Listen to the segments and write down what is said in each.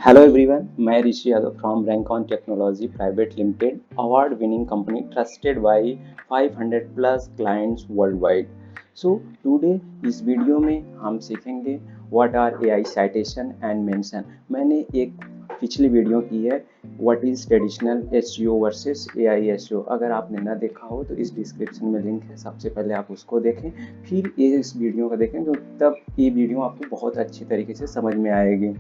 Hello everyone, मैं Rishi Yadav from Rankon technology private limited, award winning company trusted by 500 plus clients world wide. So today इस video में हम सीखेंगे what are AI citation and mention. मैंने एक पिछली video की है what is traditional SEO versus AI SEO. अगर आपने ना देखा हो तो इस डिस्क्रिप्शन में लिंक है, सबसे पहले आप उसको देखें, फिर इस वीडियो को देखें, तो तब ये वीडियो आपको बहुत अच्छी तरीके से समझ में आएगी,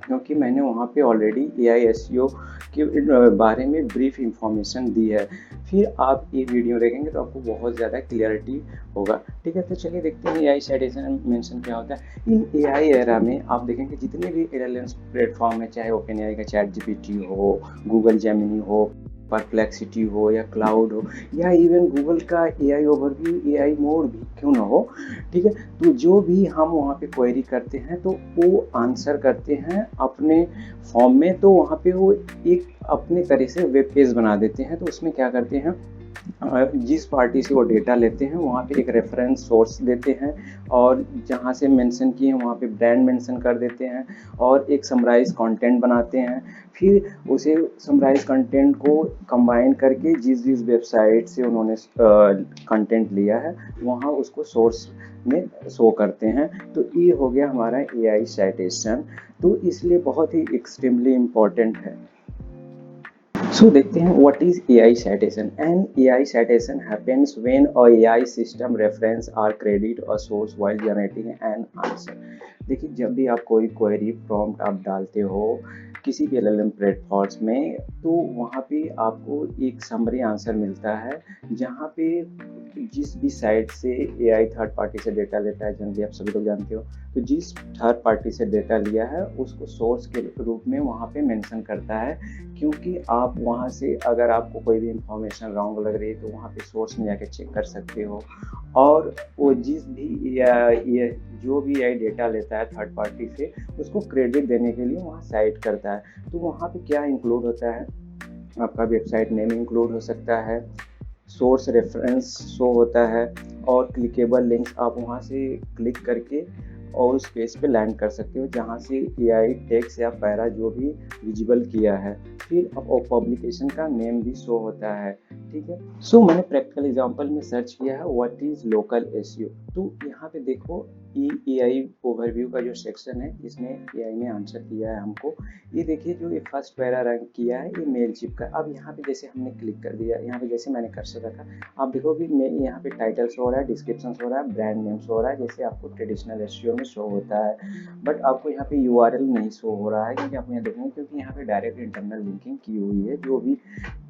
क्योंकि मैंने वहाँ पे ऑलरेडी एआई एसईओ के बारे में ब्रीफ इंफॉर्मेशन दी है। फिर आप ये वीडियो देखेंगे तो आपको बहुत ज़्यादा क्लियरिटी होगा। ठीक है, तो चलिए देखते हैं एआई साइटेशन मेंशन क्या होता है। इन एआई एरा में आप देखेंगे जितने भी एलएलएम प्लेटफॉर्म है, चाहे ओपन एआई का चैट जीपीटी हो, गूगल जेमिनी हो, परप्लेक्सिटी हो या क्लाउड हो, या इवन गूगल का एआई ओवरव्यू, एआई मोड भी क्यों ना हो, ठीक है, तो जो भी हम वहाँ पे क्वेरी करते हैं तो वो आंसर करते हैं अपने फॉर्म में। तो वहाँ पे वो एक अपने तरह से वेब पेज बना देते हैं। तो उसमें क्या करते हैं, जिस पार्टी से वो डेटा लेते हैं वहाँ पे एक रेफरेंस सोर्स देते हैं, और जहाँ से मेंशन किए हैं वहाँ पे ब्रांड मेंशन कर देते हैं, और एक समराइज कंटेंट बनाते हैं। फिर उसे समराइज कंटेंट को कंबाइन करके जिस जिस वेबसाइट से उन्होंने कंटेंट लिया है वहाँ उसको सोर्स में शो करते हैं। तो ये हो गया हमारा एआई साइटेशन। तो इसलिए बहुत ही एक्सट्रीमली इम्पोर्टेंट है। So देखते हैं what is AI citation। And AI citation happens when a AI system reference or credit a source while generating an answer। देखिए, जब भी आप कोई क्वेरी प्रॉम्प्ट आप डालते हो किसी भी एलएलएम प्लेटफॉर्म्स में, तो वहाँ पे आपको एक समरी आंसर मिलता है, जहाँ पे जिस भी साइट से एआई थर्ड पार्टी से डेटा लेता है, जनरली आप सभी लोग जानते हो, तो जिस थर्ड पार्टी से डेटा लिया है उसको सोर्स के रूप में वहाँ पे मेंशन करता है। क्योंकि आप वहाँ से अगर आपको कोई भी इंफॉर्मेशन रॉन्ग लग रही है तो वहाँ पे सोर्स में जाके चेक कर सकते हो, और वो जिस भी ये जो भी आई डेटा लेता है थर्ड पार्टी से उसको क्रेडिट देने के लिए वहाँ साइट करता है। तो वहाँ पे क्या इंक्लूड होता है, आपका वेबसाइट नेम इंक्लूड हो सकता है, सोर्स रेफरेंस शो होता है, और क्लिकेबल लिंक्स आप वहाँ से क्लिक करके और उस पेज पे लैंड कर सकते हो जहाँ से एआई टेक्स्ट या पैरा जो भी विजिबल किया है। फिर पब्लिकेशन का नेम भी शो होता है। ठीक है, सो मैंने प्रैक्टिकल एग्जांपल में सर्च किया है व्हाट इज लोकल एसईओ। तो यहाँ पे देखो एआई ओवरव्यू का जो सेक्शन है इसमें एआई ने आंसर दिया है हमको। ये देखिए, जो ये फर्स्ट पैरा रैंक किया है ये मेलचिप का। अब यहाँ पे जैसे हमने क्लिक कर दिया, यहाँ पे जैसे मैंने कर्सर रखा, आप देखोगे यहाँ पे टाइटल शो हो रहा है, डिस्क्रिप्शन शो हो रहा है, ब्रांड नेम शो हो रहा है, जैसे आपको ट्रेडिशनल एसईओ में शो होता है। बट आपको यहाँ पे यूआरएल नहीं शो हो रहा है, क्योंकि आपको यहाँ देखेंगे क्योंकि यहाँ पे डायरेक्ट इंटरनल लिंकिंग की हुई है, जो भी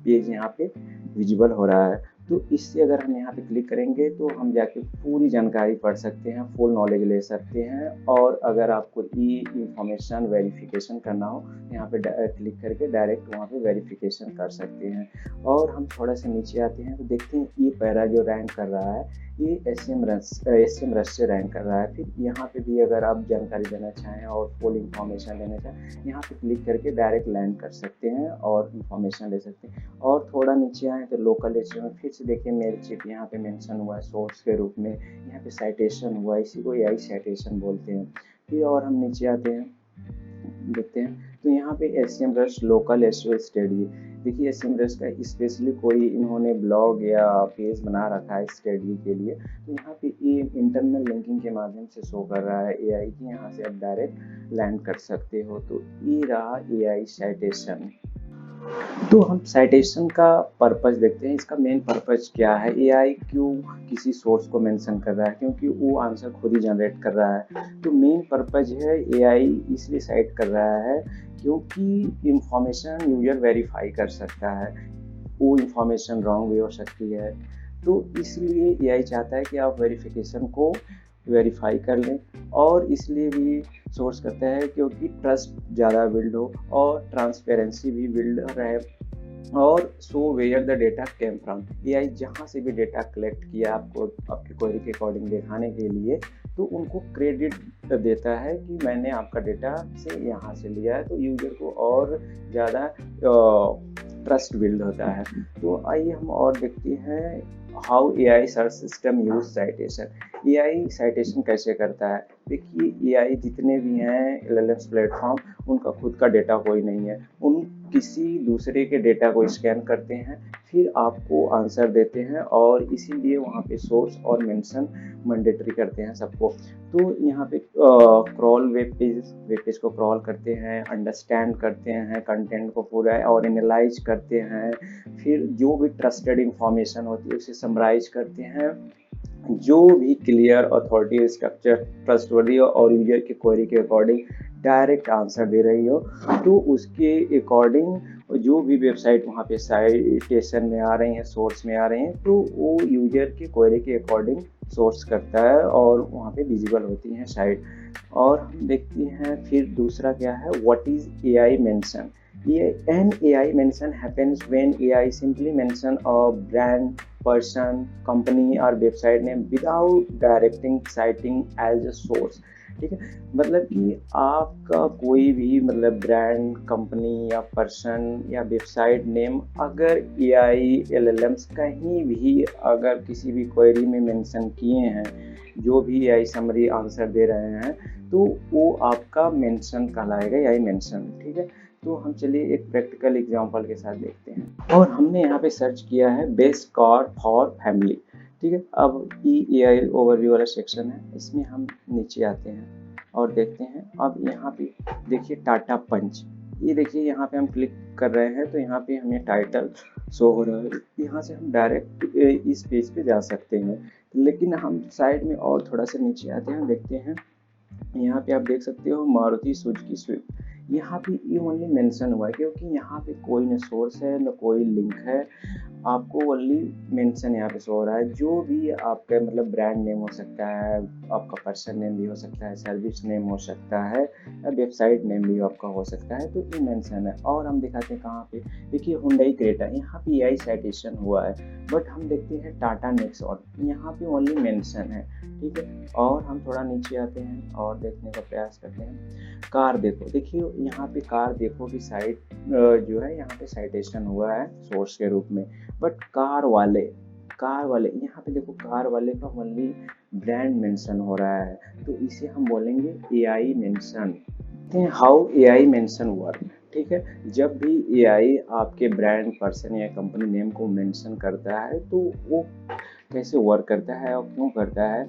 पेज यहाँ पे विजिबल हो रहा है। तो इससे अगर हम यहाँ पे क्लिक करेंगे तो हम जाके पूरी जानकारी पढ़ सकते हैं, फुल नॉलेज ले सकते हैं। और अगर आपको ई इंफॉर्मेशन वेरिफिकेशन करना हो यहाँ पे क्लिक करके डायरेक्ट वहाँ पे वेरिफिकेशन कर सकते हैं। और हम थोड़ा सा नीचे आते हैं तो देखते हैं ये पैरा जो रैंक कर रहा है ये एसएम रश से रैंक कर रहा है। फिर यहाँ पे भी अगर आप जानकारी देना चाहें और फुल इंफॉर्मेशन लेना चाहें यहाँ पे क्लिक करके डायरेक्ट लैंड कर सकते हैं और इंफॉर्मेशन ले सकते हैं। और थोड़ा नीचे आए तो लोकल एसईओ में फिर से देखिए मेलचिप यहाँ पे मेंशन हुआ है सोर्स के रूप में, यहाँ पे साइटेशन हुआ है, इसी को एआई साइटेशन बोलते हैं। फिर और हम नीचे आते हैं देखते हैं तो यहाँ पे SEMrush local SEO study. देखिए एसएम रश का स्पेशली कोई इन्होंने ब्लॉग या पेज बना रखा है स्टडी के लिए, तो यहाँ पे ये इंटरनल लिंकिंग के माध्यम से शो कर रहा है एआई की, यहाँ से आप डायरेक्ट लैंड कर सकते हो। तो ये रहा एआई साइटेशन। तो हम साइटेशन का पर्पस देखते हैं, इसका मेन पर्पस क्या है, एआई क्यों किसी सोर्स को मेंशन कर रहा है, क्योंकि वो आंसर खुद ही जनरेट कर रहा है। तो मेन पर्पस है एआई इसलिए साइट कर रहा है क्योंकि इंफॉर्मेशन यूजर वेरीफाई कर सकता है, वो इंफॉर्मेशन रॉन्ग भी हो सकती है। तो इसलिए एआई चाहता है कि आप वेरिफिकेशन को वेरीफाई कर लें, और इसलिए भी सोर्स करता है क्योंकि ट्रस्ट ज़्यादा बिल्ड हो और ट्रांसपेरेंसी भी बिल्ड रहे, और so where the data came from. AI जहाँ से भी डेटा कलेक्ट किया आपको आपकी क्वेरी के अकॉर्डिंग दिखाने के लिए, तो उनको क्रेडिट देता है कि मैंने आपका डेटा से यहाँ से लिया है, तो यूजर को और ज़्यादा ट्रस्ट बिल्ड होता है। तो आइए हम और देखते हैं how AI search system use citation. AI citation कैसे करता है, देखिए एआई जितने भी हैं एलएलएम प्लेटफॉर्म उनका खुद का डेटा कोई नहीं है, उन किसी दूसरे के डेटा को स्कैन करते हैं, फिर आपको आंसर देते हैं, और इसीलिए वहाँ पे सोर्स और मेंशन मैंडेटरी करते हैं सबको। तो यहाँ पे क्रॉल वेब पेज को क्रॉल करते हैं, अंडरस्टैंड करते हैं कंटेंट को पूरा और एनालाइज करते हैं, फिर जो भी ट्रस्टेड इंफॉर्मेशन होती है उसे समराइज करते हैं, जो भी क्लियर अथॉरिटी स्ट्रक्चर ट्रस्टवर्दी और यूजर की क्वेरी के अकॉर्डिंग डायरेक्ट आंसर दे रही हो, तो उसके अकॉर्डिंग जो भी वेबसाइट वहाँ पे साइटेशन में आ रही हैं, सोर्स में आ रही हैं, तो वो यूजर की क्वेरी के अकॉर्डिंग सोर्स करता है और वहाँ पे विजिबल होती हैं साइट। और हम देखते हैं फिर दूसरा क्या है, what is AI mention. An AI mention happens when AI simply mention a brand, person, company or website name without directing citing as a source। ठीक है, मतलब कि आपका कोई भी मतलब ब्रांड, कंपनी या पर्सन या वेबसाइट नेम अगर AI LLMs कहीं भी अगर किसी भी क्वेरी में मेंशन किए हैं, जो भी AI समरी आंसर दे रहे हैं, तो वो आपका मेंशन कहलाएगा AI मेंशन। ठीक है, तो हम चलिए एक प्रैक्टिकल एग्जांपल के साथ देखते हैं। और हमने यहाँ पे सर्च किया है बेस्ट कार फॉर फैमिली। ठीक है, अब AI ओवरव्यू वाला सेक्शन है, इसमें हम नीचे आते हैं और देखते हैं। अब यहाँ पे देखिए टाटा पंच, ये देखिए यहाँ पे हम क्लिक कर रहे हैं तो यहाँ पे हमें टाइटल शो हो रहा है। यहाँ से हम डायरेक्ट इस पेज पे जा सकते हैं, लेकिन हम साइड में और थोड़ा सा नीचे आते हैं, देखते हैं यहाँ पे आप देख सकते हो मारुति सुजुकी स्विफ्ट। यहाँ पे ये ओनली मेंशन हुआ है क्योंकि यहाँ पे कोई न सोर्स है न कोई लिंक है, आपको ओनली मेंशन यहाँ पे शो हो रहा है। जो भी आपका मतलब ब्रांड नेम हो सकता है, आपका पर्सन नेम भी हो सकता है, सर्विस नेम हो सकता है, या वेबसाइट नेम भी आपका हो सकता है, तो ये मेंशन है। और हम दिखाते हैं कहाँ पे, देखिए हुंडई क्रेटा, यहाँ पे AI साइटेशन हुआ है, बट हम देखते हैं टाटा नेक्सॉन, यहाँ पे ओनली मेंशन है। ठीक है, और हम थोड़ा नीचे आते हैं और देखने का प्रयास करते हैं। कार देखो, देखिए यहाँ पे कार देखो कि साइट जो है यहाँ पे साइटेशन हुआ है सोर्स के रूप में, बट कार वाले यहाँ पे देखो कार वाले का ओनली ब्रांड मेंशन हो रहा है, तो इसे हम बोलेंगे AI mention. How AI mention work. ठीक है, जब भी AI आपके ब्रांड, पर्सन या कंपनी नेम को मेंशन करता है तो वो कैसे वर्क करता है और क्यों करता है।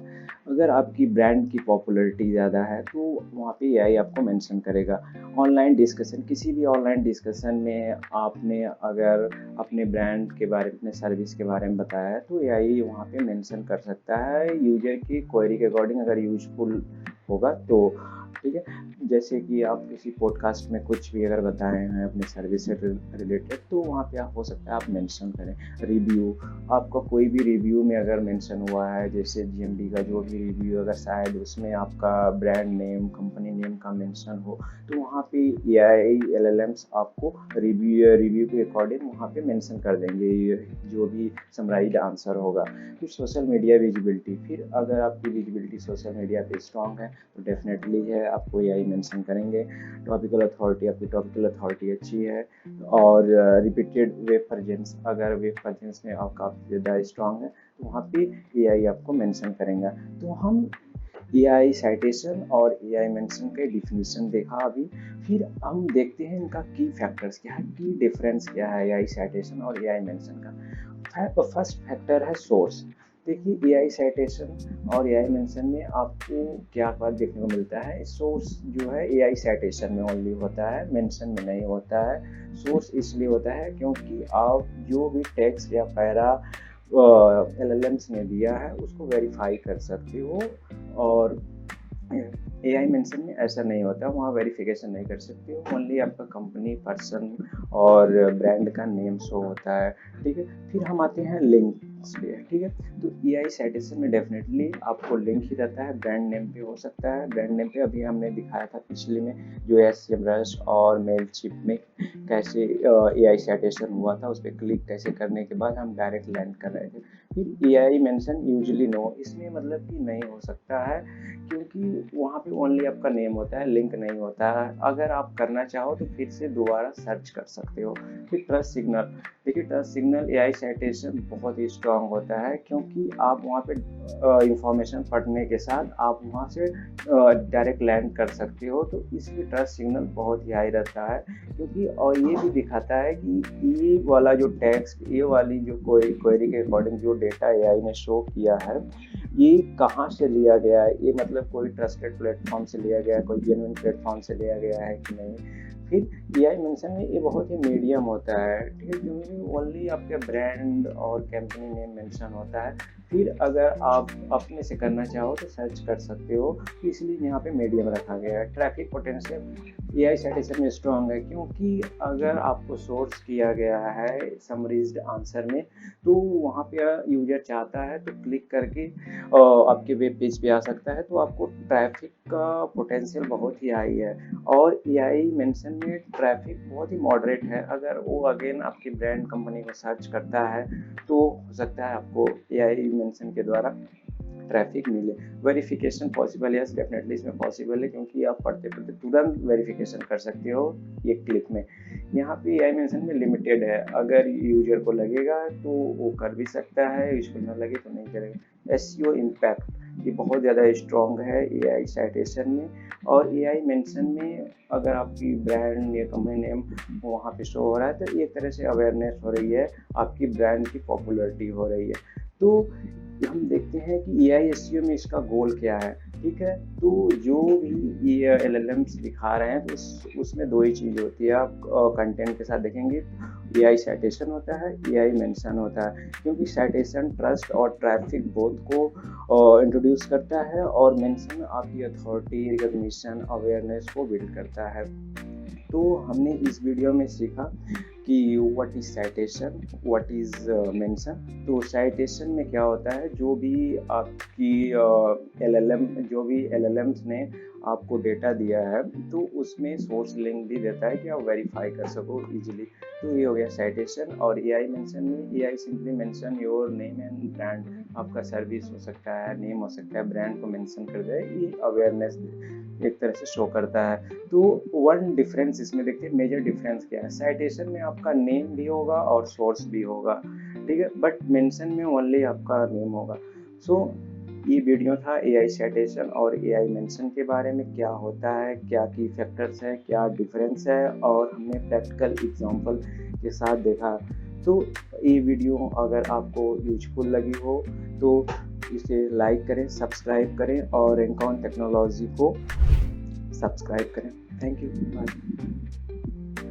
अगर आपकी ब्रांड की पॉपुलैरिटी ज़्यादा है तो वहाँ पे AI आपको मेंशन करेगा। ऑनलाइन डिस्कशन, किसी भी ऑनलाइन डिस्कशन में आपने अगर अपने ब्रांड के बारे में, अपने सर्विस के बारे में बताया है, तो AI वहाँ पे मेंशन कर सकता है यूजर की क्वेरी के अकॉर्डिंग, अगर यूजफुल होगा तो। ठीक है, जैसे कि आप किसी पॉडकास्ट में कुछ भी अगर बताए हैं अपने सर्विस से रिलेटेड, तो वहाँ पे आप हो सकता है आप मेंशन करें। रिव्यू, आपका कोई भी रिव्यू में अगर मेंशन हुआ है, जैसे GMD का जो भी रिव्यू, अगर शायद उसमें आपका ब्रांड नेम, कंपनी नेम का मेंशन हो, तो वहाँ पे AI LLMs आपको रिव्यू के अकॉर्डिंग वहाँ पे मेंशन कर देंगे जो भी समराइज्ड आंसर होगा। फिर सोशल मीडिया विजिबिलिटी, फिर अगर आपकी विजिबिलिटी सोशल मीडिया पे स्ट्रॉन्ग है तो डेफिनेटली है आपको AI मेंशन करेंगे। टॉपिकल अथॉरिटी, आपकी टॉपिकल अथॉरिटी अच्छी है, और रिपीटेड वेब प्रेजेंस, अगर वेब प्रेजेंस में आप काफ़ी ज़्यादा स्ट्रॉन्ग है तो वहाँ पे AI आपको मेंशन करेंगे। तो हम AI साइटेशन और AI मेंशन के डिफिनीशन देखा अभी। फिर हम देखते हैं इनका की फैक्टर्स क्या है, की डिफरेंस क्या है AI साइटेशन और AI मेंशन का। फर्स्ट फैक्टर है सोर्स। देखिए AI साइटेशन और AI मेंशन में आपको क्या बात देखने को मिलता है, सोर्स जो है AI साइटेशन में ओनली होता है, मेंशन में नहीं होता है। सोर्स इसलिए होता है क्योंकि आप जो भी टेक्स्ट या पैरा LLMs ने दिया है उसको वेरीफाई कर सकते हो, और AI मेंशन में ऐसा नहीं होता, वहाँ वेरिफिकेशन नहीं कर सकते हो, ओनली आपका कंपनी, पर्सन और ब्रांड का नेम शो होता है। ठीक है, फिर हम आते हैं लिंक्स पे। ठीक है, तो AI साइटेशन में डेफिनेटली आपको लिंक ही रहता है, ब्रांड नेम पे हो सकता है। ब्रांड नेम पे अभी हमने दिखाया था पिछले में, जो SEMrush और मेलशिप में कैसे AI साइटेशन हुआ था, उस पर क्लिक कैसे करने के बाद हम डायरेक्ट लैंड कर रहे थे। फिर AI मेंशन यूजुअली नो, इसमें मतलब कि नहीं हो सकता है, क्योंकि वहाँ पे ओनली आपका नेम होता है, लिंक नहीं होता है। अगर आप करना चाहो तो फिर से दोबारा सर्च कर सकते हो। फिर ट्रस्ट सिग्नल, देखिए ट्रस्ट सिग्नल AI साइटेशन बहुत ही स्ट्रांग होता है, क्योंकि आप वहाँ पे इंफॉर्मेशन पढ़ने के साथ आप वहाँ से डायरेक्ट लैंड कर सकते हो, तो इसलिए ट्रस्ट सिग्नल बहुत ही हाई रहता है। क्योंकि और ये भी दिखाता है कि ये वाला जो टेक्स्ट, ये वाली जो क्वेरी के अकॉर्डिंग जो डेटा AI ने शो किया है, ये कहाँ से लिया गया है, ये मतलब कोई ट्रस्टेड प्लेटफॉर्म से लिया गया है, कोई जेन्युइन प्लेटफॉर्म से लिया गया है कि नहीं। फिर AI मेंशन में ये बहुत ही मीडियम होता है, ठीक है, क्योंकि ओनली आपके ब्रांड और कंपनी नेम मेंशन होता है। फिर अगर आप अपने से करना चाहो तो सर्च कर सकते हो, तो इसलिए यहाँ पे मीडियम रखा गया है। ट्रैफिक पोटेंशियल AI साइटेशन में स्ट्रॉन्ग है, क्योंकि अगर आपको सोर्स किया गया है समरीज्ड आंसर में, तो वहाँ पे यूजर चाहता है तो क्लिक करके आपके वेब पेज पे आ सकता है, तो आपको ट्रैफिक का पोटेंशियल बहुत ही हाई है। और AI मेंशन में ट्रैफिक बहुत ही मॉडरेट है। अगर वो अगेन आपकी ब्रांड कंपनी को सर्च करता है तो हो सकता है आपको AI मेंशन के द्वारा ट्रैफिक मिले। वेरिफिकेशन पॉसिबल है, डेफिनेटली इसमें पॉसिबल है, क्योंकि आप पढ़ते पढ़ते तुरंत वेरिफिकेशन कर सकते हो एक क्लिक में। यहाँ पे AI मेंशन में लिमिटेड है, अगर यूजर को लगेगा तो वो कर भी सकता है, यूजर ना लगे तो नहीं करेगा। SEO इम्पैक्ट ये बहुत ज़्यादा स्ट्रॉन्ग है AI साइटेशन में। और AI मेंशन में अगर आपकी ब्रांड या कंपनी नेम वहाँ पे शो हो रहा है, तो एक तरह से अवेयरनेस हो रही है, आपकी ब्रांड की पॉपुलैरिटी हो रही है। तो हम देखते हैं कि AI SEO में इसका गोल क्या है, ठीक है। तो जो भी ये LLMs दिखा रहे हैं, तो उसमें दो ही चीज़ होती है। आप कंटेंट के साथ देखेंगे AI साइटेशन होता है, AI मेंशन होता है, क्योंकि साइटेशन ट्रस्ट और ट्रैफिक बोथ को इंट्रोड्यूस करता है, और मेंशन आपकी अथॉरिटी, रिकॉग्निशन, अवेयरनेस को बिल्ड करता है। तो हमने इस वीडियो में सीखा कि what is citation, what is mention. तो साइटेशन में क्या होता है, जो भी आपकी जो भी LLMs ने आपको डेटा दिया है, तो उसमें सोर्स लिंक भी देता है कि आप वेरीफाई कर सको इजीली। तो ये हो गया साइटेशन। और AI मेंशन में AI simply mention your name and brand, आपका सर्विस हो सकता है, नेम हो सकता है, ब्रांड को मेंशन कर दे, ये अवेयरनेस एक तरह से शो करता है। तो वन डिफरेंस इसमें देखते हैं, मेजर डिफरेंस क्या है। साइटेशन में आपका नेम भी होगा और सोर्स भी होगा, ठीक है, बट मेंशन में ओनली आपका नेम होगा। सो ये वीडियो था AI साइटेशन और AI मेंशन के बारे में, क्या होता है, क्या की फैक्टर्स है, क्या डिफरेंस है, और हमने प्रैक्टिकल एग्जांपल के साथ देखा। तो ये वीडियो अगर आपको यूजफुल लगी हो तो इसे लाइक करें, सब्सक्राइब करें, और रेनकॉन टेक्नोलॉजी को सब्सक्राइब करें। Thank you, bye.